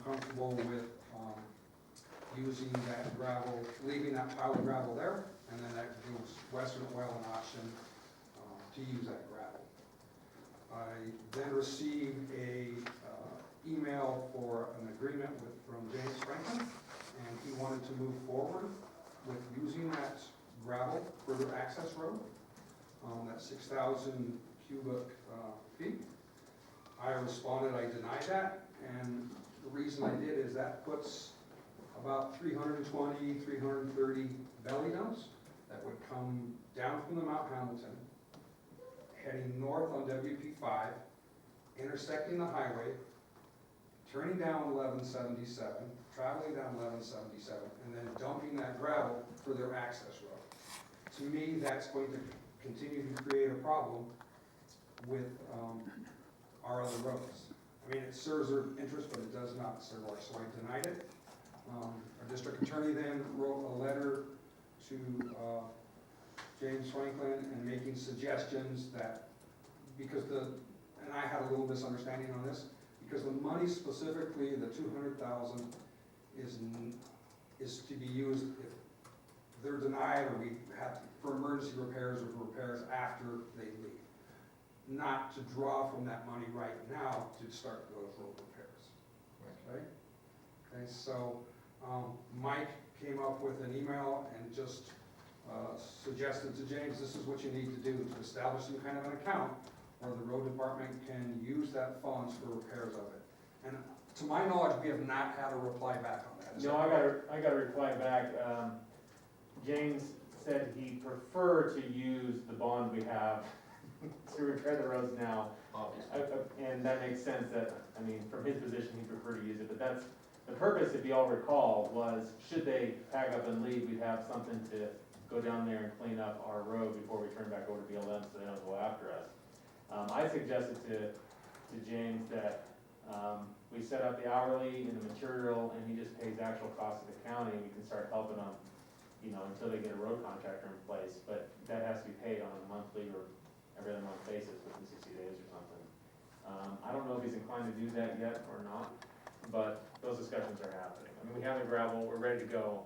comfortable with using that gravel, leaving that pile of gravel there, and then that gives Western Oil an option to use that gravel. I then received a email for an agreement from James Franklin, and he wanted to move forward with using that gravel for their access road, that 6,000 cubic feet. I responded, I denied that, and the reason I did is that puts about 320, 330 belly dumps that would come down from the Mount Hamilton, heading north on WP5, intersecting the highway, turning down 1177, traveling down 1177, and then dumping that gravel for their access road. To me, that's going to continue to create a problem with our other roads. I mean, it serves their interest, but it does not serve ours, so I denied it. Our district attorney then wrote a letter to James Franklin and making suggestions that, and I had a little misunderstanding on this, because the money specifically, the 200,000 is to be used if they're denied or we have for emergency repairs or for repairs after they leave. Not to draw from that money right now to start those road repairs. Okay? Okay, so Mike came up with an email and just suggested to James, this is what you need to do to establish some kind of an account where the road department can use that funds for repairs of it. And to my knowledge, we have not had a reply back on that. Is No, that I got a reply back. James said he'd prefer to use the bond we have to repair the roads now. And that makes sense that, I mean, from his position, he'd prefer to use it, but that's, the purpose, if you all recall, was should they pack up and leave, we'd have something to go down there and clean up our road before we turn back over to BLM so they don't go after us. I suggested to James that we set up the hourly and the material and he just pays actual cost of the county and we can start helping them, you know, until they get a road contractor in place, but that has to be paid on a monthly or every other month basis within 60 days or something. I don't know if he's inclined to do that yet or not, but those discussions are happening. I mean, we have the gravel, we're ready to go.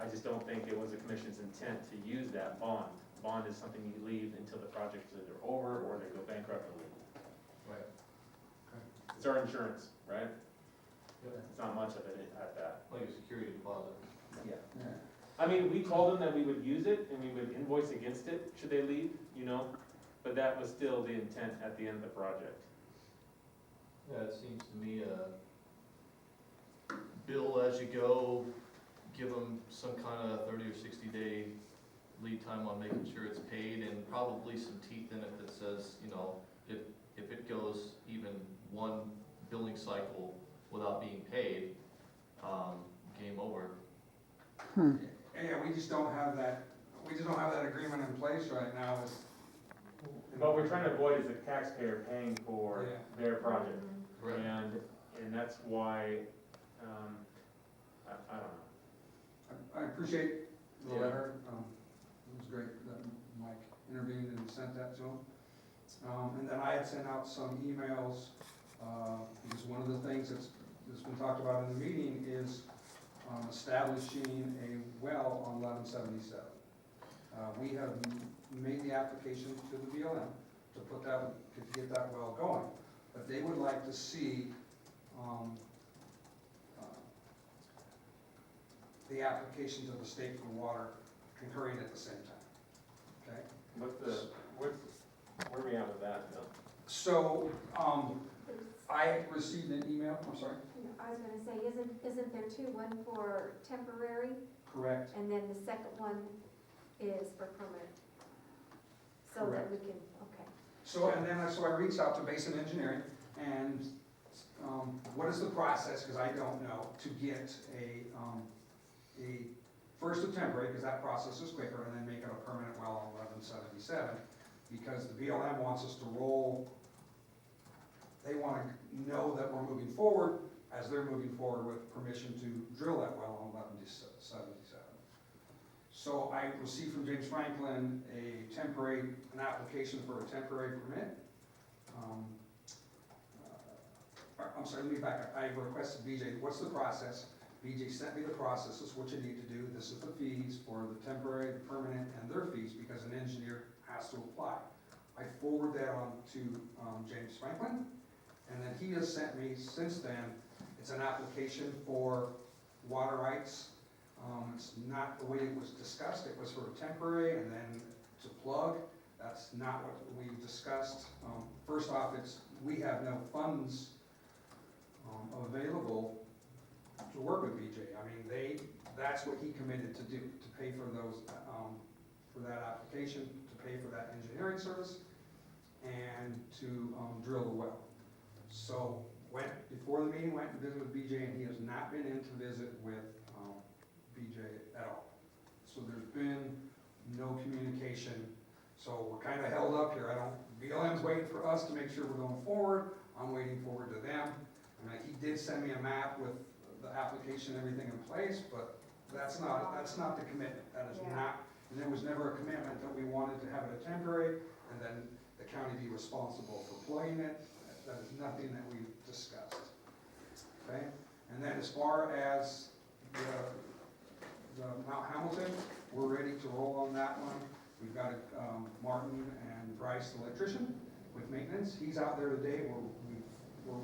I just don't think it was the commission's intent to use that bond. Bond is something you leave until the project is either over or they go bankrupt and leave. Right. It's our insurance, right? Yep. It's not much of it at that. Like a security deposit. Yeah. Yeah. I mean, we told them that we would use it and we would invoice against it, should they leave, you know? But that was still the intent at the end of the project. Yeah, it seems to me, bill as you go, give them some kind of 30 or 60 day lead time on making sure it's paid, and probably some teeth in it that says, you know, if it goes even one billing cycle without being paid, game over. Yeah, we just don't have that agreement in place right now. What we're trying to avoid is the taxpayer paying for Yeah. their project. Right. And that's why, I don't know. I appreciate the Yeah. letter. It was great that Mike intervened and sent that to him. And then I had sent out some emails, because one of the things that's been talked about in the meeting is establishing a well on 1177. We have made the application to the BLM to get that well going, but they would like to see the application to the state for water concurring at the same time, okay? Where are we at with that, Bill? So, I received an email, I'm sorry, I was gonna say, isn't there two, one for temporary, correct? and then the second one is for permanent? So that we can, okay. So, so I reached out to Basin Engineering, and, what is the process, because I don't know, to get first a temporary, because that process is quicker, and then make it a permanent well on 1177, because the BLM wants us to roll, they want to know that we're moving forward, as they're moving forward with permission to drill that well on 1177. So I received from James Franklin an application for a temporary permit. I'm sorry, let me back up. I requested BJ, what's the process? BJ sent me the process, this is what you need to do, this is the fees for the temporary, the permanent, and their fees, because an engineer has to apply. I forward that on to James Franklin, and then he has sent me, since then, it's an application for water rights. It's not the way it was discussed, it was for temporary and then to plug. That's not what we discussed. First off, we have no funds available to work with BJ. I mean, that's what he committed to do, to pay for those, for that application, to pay for that engineering service, and to drill the well. So, before the meeting, went and visited with BJ, and he has not been in to visit with BJ at all. So there's been no communication. So we're kind of held up here. BLM's waiting for us to make sure we're going forward. I'm waiting forward to them. And he did send me a map with the application, everything in place, but that's not the commitment. That is not, and there was never a commitment that we wanted to have it a temporary, and then the county be responsible for plugging it. That is nothing that we've discussed. Okay? And then as far as the Mount Hamilton, we're ready to roll on that one. We've got Martin and Bryce, the electrician, with maintenance. He's out there today.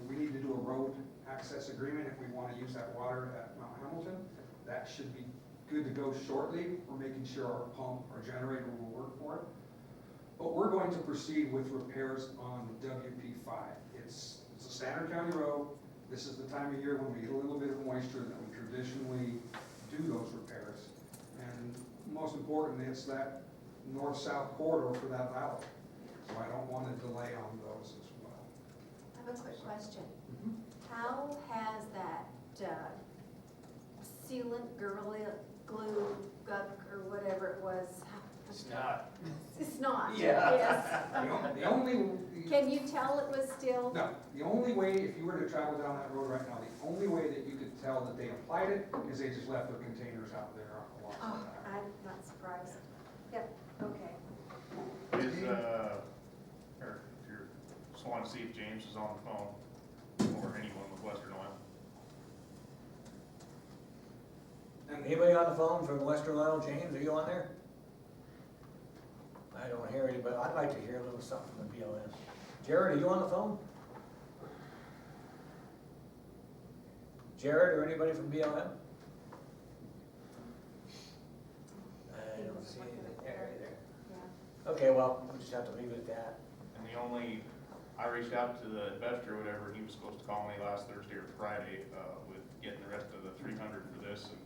We need to do a road access agreement if we want to use that water at Mount Hamilton. That should be good to go shortly. We're making sure our pump, our generator will work for it. But we're going to proceed with repairs on WP5. It's a standard county road. This is the time of year when we get a little bit of moisture that we traditionally do those repairs. And most importantly, it's that north-south corridor for that valley. So I don't want to delay on those as well. I have a quick question. How has that sealant, Gorilla Glue, Guk, or whatever it was? It's not. It's not. Yeah. Yes. The only, Can you tell it was still? no, the only way, if you were to travel down that road right now, the only way that you could tell that they applied it is they just left their containers out there Oh, alongside that. I'm not surprised. Yep, okay. Is, or if you're, just want to see if James is on the phone, or anyone with Western Oil. And Anybody on the phone from Western Oil? James, are you on there? I don't hear anybody. I'd like to hear a little something from BLM. Jared, are you on the phone? Jared or anybody from BLM? I don't see anything there either. Yeah. Okay, well, we'll just have to leave it at that. And I reached out to the investor, or whatever, he was supposed to call me last Thursday or Friday, with getting the rest of the 300 for this, and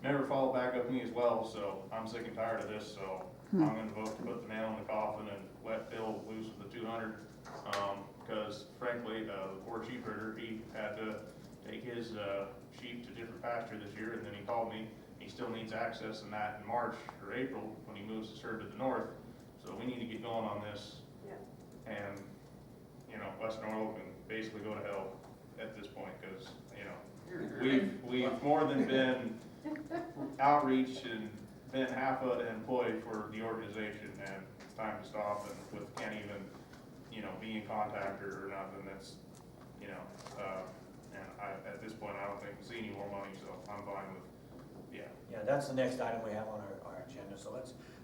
never followed back up with me as well, so I'm sick and tired of this, so I'm gonna vote to put the nail in the coffin and let Bill loose with the 200, because frankly, the poor sheep herder, he had to take his, sheep to different pasture this year, and then he called me, he still needs access in that in March or April, when he moves his herd to the north, so we need to get going on this. Yeah. And, Western Oil can basically go to hell at this point, because, we've more than been outreach and been half an employee for the organization, and it's time to stop, and with can't even, be in contact or nothing, that's, and at this point, I don't think we see any more money, so I'm fine with, Yeah, that's the next item we have on our agenda, so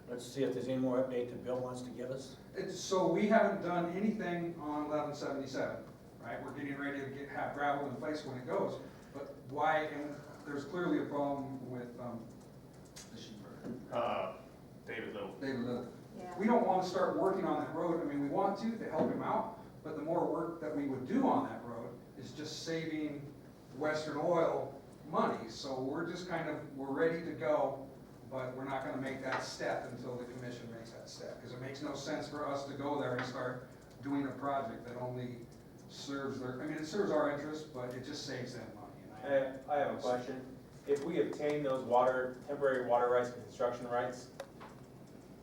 let's see if there's any more update that Bill wants to give us. So we haven't done anything on 1177, right? We're getting ready to have gravel in place when it goes. But why, and there's clearly a problem with the sheep herder. David Little. David Little. Yeah. We don't want to start working on that road. I mean, we want to help him out, but the more work that we would do on that road is just saving Western Oil money. So we're just we're ready to go, but we're not gonna make that step until the commission makes that step. Because it makes no sense for us to go there and start doing a project that only serves it serves our interest, but it just saves them money. And I have a question. If we obtain those temporary water rights and construction rights,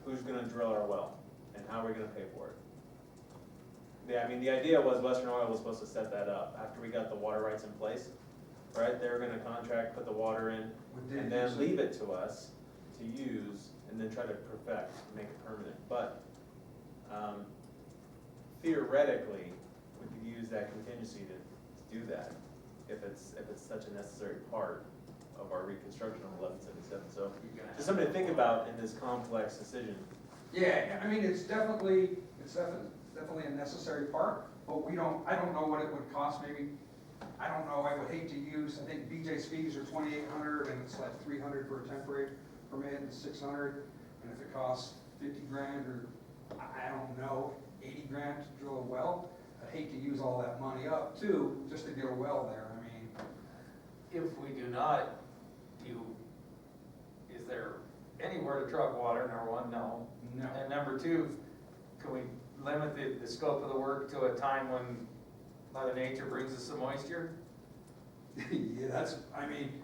who's gonna drill our well? And how are we gonna pay for it? The idea was Western Oil was supposed to set that up after we got the water rights in place, right? They were gonna contract, put the water in, and then leave it to us to use, and then try to perfect, make it permanent. But theoretically, we could use that contingency to do that, if it's such a necessary part of our reconstruction of 1177. So, just something to think about in this complex decision. Yeah, I mean, it's definitely a necessary part, but I don't know what it would cost, maybe, I don't know, I would hate to use, I think BJ's fees are $2,800, and it's like $300 for a temporary permit, and $600, and if it costs 50 grand, or, I don't know, 80 grand to drill a well, I'd hate to use all that money up, too, just to get a well there, I mean, If we do not, is there anywhere to truck water, number one, no. no. And number two, can we limit the scope of the work to a time when Mother Nature brings us some moisture? Yeah, that's, I mean.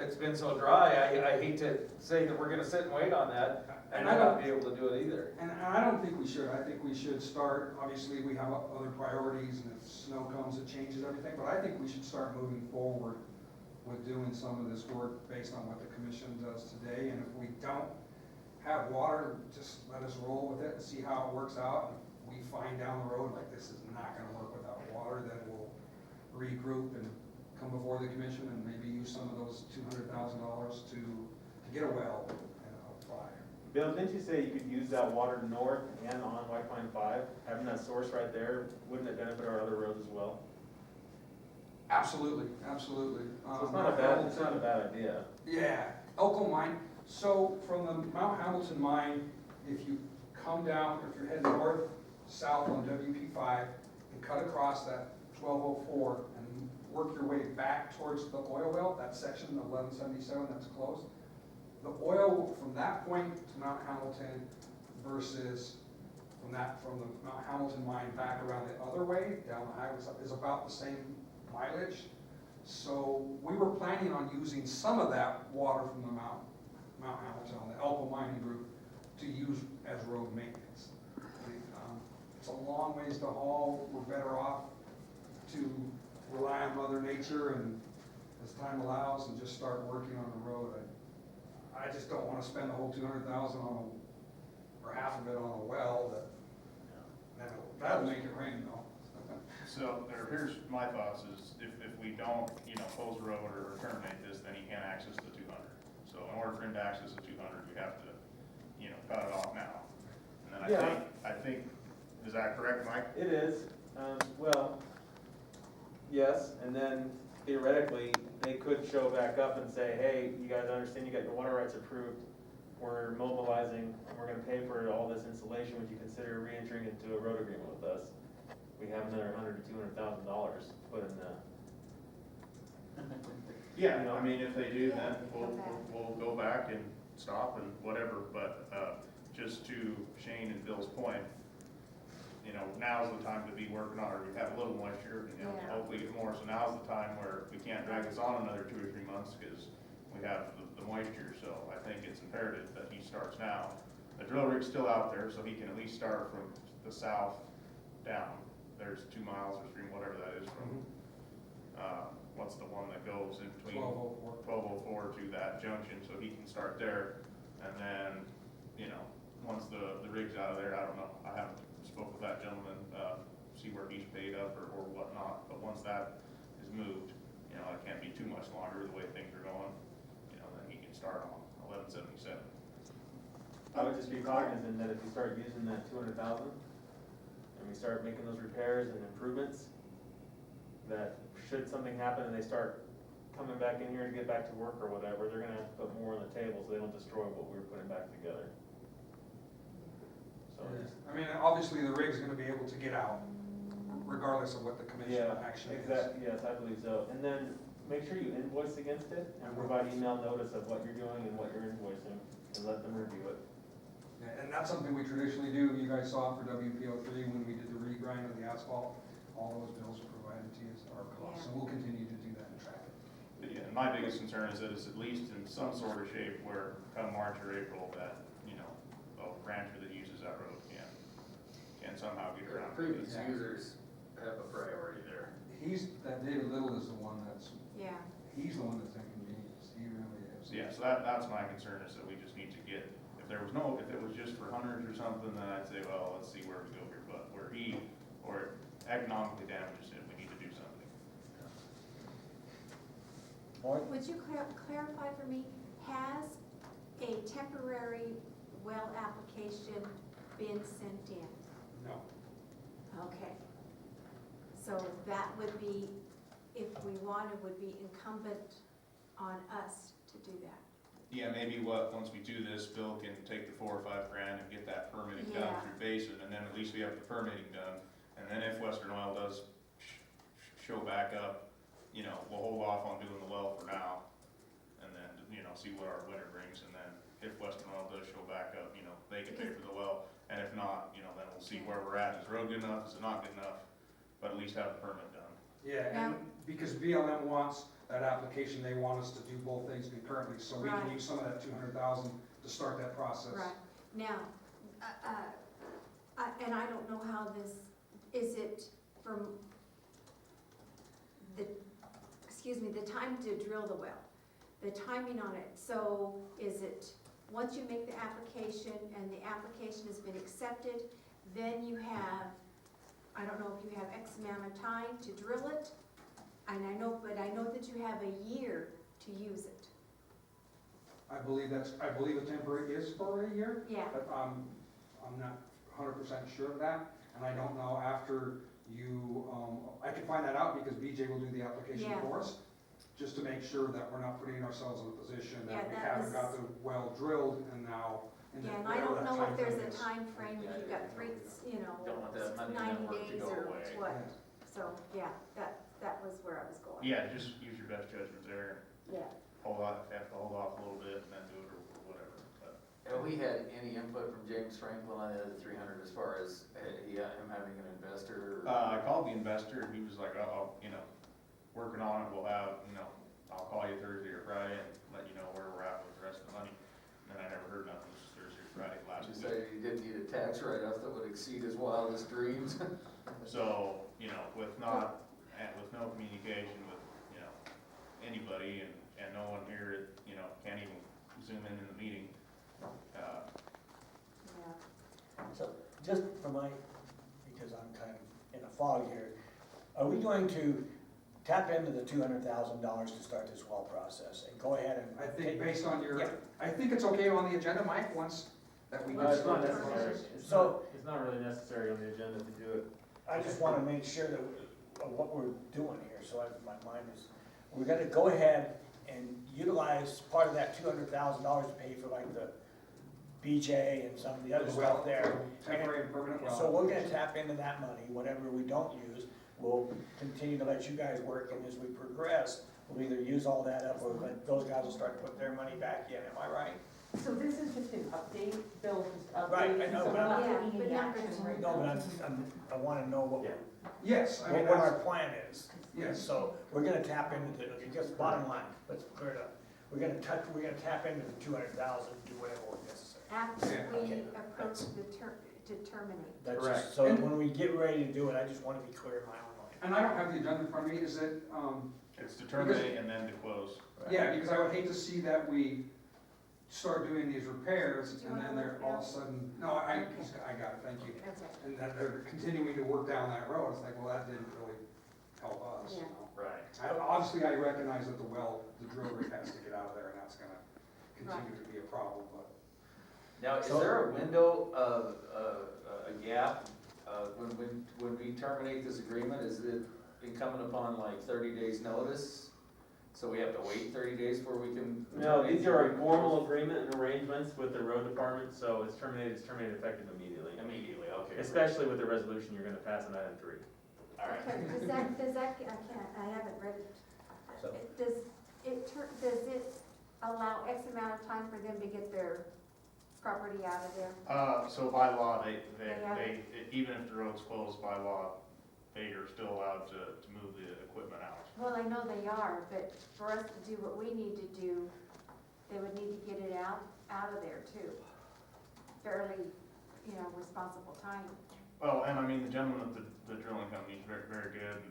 It's been so dry, I hate to say that we're gonna sit and wait on that and And I not be able to do it either. And I don't think we should, I think we should start, obviously, we have other priorities, and if snow comes, it changes everything, but I think we should start moving forward with doing some of this work based on what the commission does today, and if we don't have water, just let us roll with it and see how it works out. If we find down the road, like, this is not gonna work without water, then we'll regroup and come before the commission and maybe use some of those $200,000 to get a well and apply. Bill, didn't you say you could use that water north and on White Pine 5? Having that source right there, wouldn't it benefit our other roads as well? Absolutely, absolutely. So it's not a bad idea. Yeah, Elko Mine, so from the Mount Hamilton mine, if you come down, if you're heading north, south on WP 5, and cut across that 1204, and work your way back towards the oil well, that section of 1177 that's closed, the oil from that point to Mount Hamilton versus from the Mount Hamilton mine back around the other way, down the highway, is about the same mileage. So we were planning on using some of that water from the Mount Hamilton on the Elko mining group to use as road maintenance. It's a long ways to haul, we're better off to rely on Mother Nature and as time allows and just start working on the road. I just don't wanna spend the whole 200,000 or half of it on a well that'll make it rain though. So here's my thoughts is if we don't, close the road or terminate this, then he can't access the 200. So in order for him to access the 200, we have to, cut it off now. And then Yeah. I think, is that correct, Mike? It is, well, yes, and then theoretically, they could show back up and say, hey, you guys understand you got your water rights approved, we're mobilizing, and we're gonna pay for all this installation, would you consider re-entering into a road agreement with us? We have another $100,000 to $200,000 to put in the. Yeah, I mean, if they do, then we'll go back and stop and whatever, but, just to Shane and Bill's point, now's the time to be working on it, we have a little moisture, Yeah. hopefully get more, so now's the time where we can't drag this on another 2 or 3 months, because we have the moisture, so I think it's imperative that he starts now. The drill rig's still out there, so he can at least start from the south down, there's 2 miles or 3, whatever that is from, what's the one that goes in between 1204 to that junction, so he can start there, and then, once the rig's out of there, I don't know, I haven't spoke with that gentleman, see where he's paid up or whatnot, but once that is moved, it can't be too much longer the way things are going, then he can start on 1177. I would just be cognizant that if you start using that 200,000, and we start making those repairs and improvements, that should something happen and they start coming back in here to get back to work or whatever, they're gonna have to put more on the table so they don't destroy what we were putting back together. So, I mean, obviously the rig's gonna be able to get out regardless of what the commission yeah, action is. exactly, yes, I believe so. And then make sure you invoice against it and provide email notice of what you're doing and what you're invoicing and let them review it. Yeah, and that's something we traditionally do, you guys saw it for WPO3 when we did the regrind of the asphalt, all those bills are provided to you as our costs, and we'll continue to do that and track it. But yeah, and my biggest concern is that it's at least in some sort of shape where come March or April that, a rancher that uses that road can somehow get around. Previous users have a priority there. That David Little is the one Yeah. he's the one that's inconvenienced, he really is. Yeah, so that's my concern is that we just need to get, if it was just for hunters or something, then I'd say, well, let's see where we go here, but where economically damages it, we need to do something. More, Would you clarify for me, has a temporary well application been sent in? No. Okay. So that would be, if we wanted, would be incumbent on us to do that. Yeah, maybe once we do this, Bill can take the $4 or $5 grand and get that permitting done Yeah. through Basin, and then at least we have the permitting done. And then if Western Oil does show back up, you know, we'll hold off on doing the well for now, and then, you know, see what our winter brings, and then if Western Oil does show back up, you know, they can pay for the well, and if not, you know, then we'll see where we're at. Is the road good enough, is it not good enough? But at least have the permit done. Yeah, and because BLM wants that application, they want us to do both things concurrently, so we can Right. use some of that 200,000 to start that process. Right. Now, and I don't know how this, is it from the, the time to drill the well, the timing on it? So is it, once you make the application and the application has been accepted, then you have, I don't know if you have X amount of time to drill it? And I know that you have a year to use it. I believe a temporary is for a year, Yeah, but I'm not 100% sure of that, and I don't know after you, I can find that out because BJ will do the application Yeah. for us, just to make sure that we're not putting ourselves in a position Yeah, that we that haven't got was- the well drilled and now. in the- yeah, and I whatever don't that know if there's timeframe a is. time frame, if you've got three, you know, Don't want that money and then 90 work to days go or away. what. Yeah. So, yeah, that was where I was going. Yeah, just use your best judgment there, Yeah. hold off, have to hold off a little bit and then do it or whatever, but. Have we had any input from James Franklin on the other 300 as far as him having an investor? I called the investor, and he was like, oh, you know, working on it, we'll have, you know, I'll call you Thursday or Friday and let you know where we're at with the rest of the money. And then I never heard nothing, it was Thursday or Friday last You week. say he didn't need a tax write-off that would exceed his wildest dreams? So, you know, with no communication with, you know, anybody and no one here, you know, can't even zoom in the meeting. Yeah. so just for my, because I'm kind of in a fog here, are we going to tap into the $200,000 to start this well process and go ahead and? I think based on your, Yeah. I think it's okay on the agenda, Mike, once that we. Well, it's start not that necessary, process. it's not really necessary on the agenda to do it. I just wanna make sure that, of what we're doing here, so my mind is, we're gonna go ahead and utilize part of that $200,000 to pay for like the BJ and some of the other The stuff well, there. Temporary and permanent well. So we're gonna tap into that money, whatever we don't use, we'll continue to let you guys work, and as we progress, we'll either use all that up, or let those guys will start to put their money back in, am I right? So this is just an update, Bill, just update. Right, I know, So we're but not Yeah, taking but any not action gonna- right No, now. but I wanna know what, Yeah. Yes, I mean, what our that's, plan is. yes. So we're gonna tap into the, just bottom line, let's clear it up. We're gonna tap into the 200,000, do whatever is necessary. After Yeah. we Okay. approach determining. That's Correct. just, so And- when we get ready to do it, I just wanna be clear in my own mind. And I don't have the agenda in front of me, is it, It's to terminate and then to close. yeah, because I would hate to see that we start doing these repairs Did you and then wanna they're look all of at a sudden, no, I got it, thank you. Okay. And that they're continuing to work down that road, it's like, well, that didn't really help us, you Yeah. know? Right. Obviously, I recognize that the drill rig has to get out of there, and that's gonna continue to be a problem, but. Now, is So- there a window of, a gap, when we terminate this agreement, is it incumbent upon like 30 days notice? So we have to wait 30 days before we can? No, terminate these are a the- formal agreement and arrangements with the road department, so it's terminated effective immediately. Immediately, okay. Especially with the resolution you're gonna pass on item 3. All right. Okay, I haven't read it. So- Does it allow X amount of time for them to get their property out of there? So by law, they, have- even if the road's closed by law, they are still allowed to move the equipment out. Well, I know they are, but for us to do what we need to do, they would need to get it out of there too. Fairly, responsible time. Well, and I mean, the gentleman at the drilling company is very, very good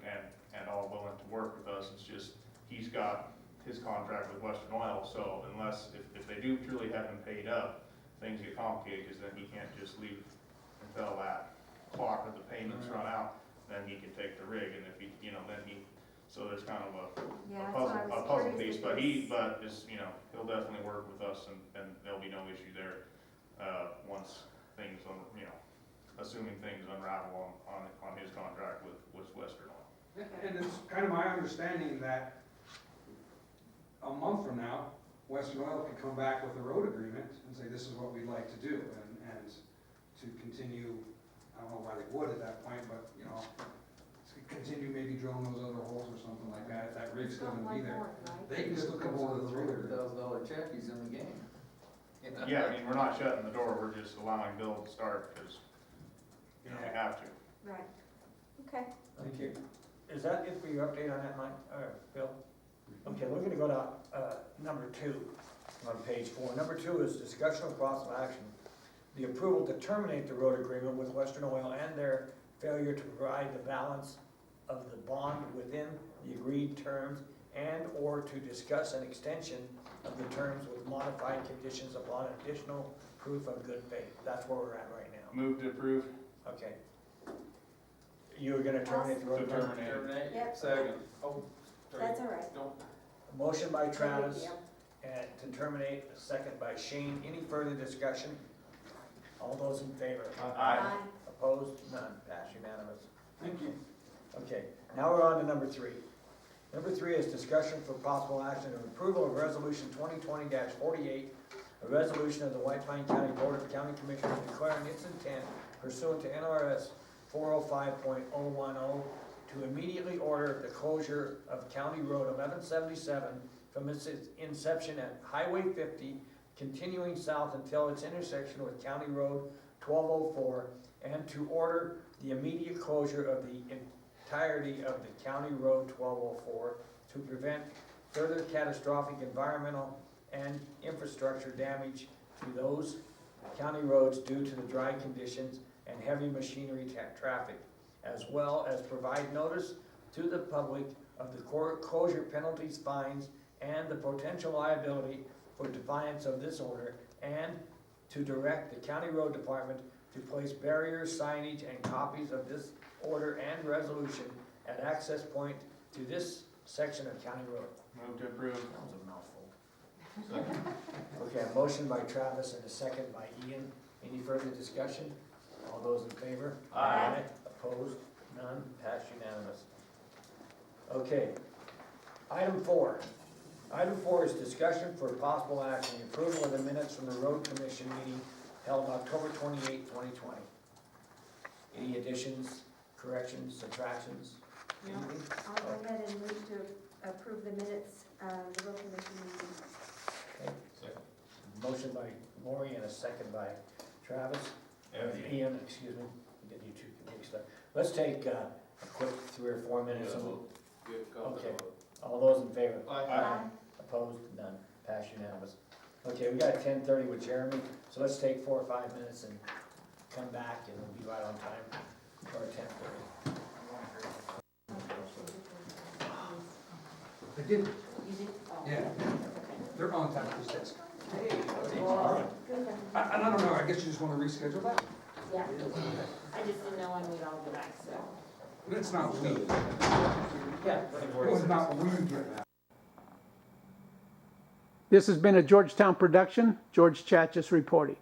and all willing to work with us. It's just, he's got his contract with Western Oil, so unless, if they do truly have him paid up, things get complicated, because then he can't just leave until that clock of the payments run out, then he can take the rig, and if he, then he, so there's kind of Yeah, a that's what I puzzle was piece case, but is, you know, he'll definitely work with us and there'll be no issue there, once things, you know, assuming things unravel on his contract with Western Oil. And it's kind of my understanding that a month from now, Western Oil could come back with a road agreement and say, this is what we'd like to do, and to continue, I don't know why they would at that point, but, you know, to continue maybe drilling those other holes or something like that, if that rig's still gonna be there. They can just come over the road agreement. $300,000 check, he's in the game. You know? Yeah, I mean, we're not shutting the door, we're just allowing Bill to start, because, you know, we have to. Right, okay. Thank you. Is that it for your update on that, Mike, Bill? Okay, we're gonna go to, number 2 on page 4. Number 2 is discussion of possible action. The approval to terminate the road agreement with Western Oil and their failure to provide the balance of the bond within the agreed terms and/or to discuss an extension of the terms with modified conditions upon additional proof of good faith. That's where we're at right now. Move to approve. Okay. You were gonna terminate the road To agreement? terminate. Yep. Second. Oh, sorry. That's all right. Don't. Motion by Travis, Yep. and to terminate, a second by Shane. Any further discussion? All those in favor? Aye. Opposed? None. Pass unanimous. Thank you. Okay, now we're on to number 3. Number 3 is discussion for possible action of approval of resolution 2020-48, a resolution of the White Pine County Board of County Commissioners declaring its intent pursuant to NRS 405.010 to immediately order the closure of County Road 1177 from its inception at Highway 50, continuing south until its intersection with County Road 1204, and to order the immediate closure of the entirety of the County Road 1204 to prevent further catastrophic environmental and infrastructure damage to those county roads due to the dry conditions and heavy machinery traffic, as well as provide notice to the public of the closure penalties, fines, and the potential liability for defiance of this order, and to direct the county road department to place barriers, signage, and copies of this order and resolution at access point to this section of county road. Move to approve. That was a mouthful. Okay, a motion by Travis and a second by Ian. Any further discussion? All those in favor? Aye. Opposed? None? Passed unanimous. Okay. Item 4. Item 4 is discussion for possible action, approval of the minutes from the road commission meeting held October 28, 2020. Any additions, corrections, subtractions? No. Anything? I'll go ahead and move to approve the minutes, the road commission meeting. Okay. Second. Motion by Lori and a second by Travis. Ian, excuse me, get you two mixed up. Let's take a quick 3 or 4 minutes. and we'll- Okay. All those in favor? Aye. Opposed? None. Pass unanimous. Okay, we got 10:30 with Jeremy, so let's take 4 or 5 minutes and come back and we'll be right on time for our 10:30. They did, You did? Oh. yeah, Okay. they're on time for this. Hey, buddy. Good. I don't know, I guess you just wanna reschedule that? Yeah, I just didn't know when we'd all be back, so. It's not we, Yeah. it's not we getting that. This has been a Georgetown production. George Chachis reporting.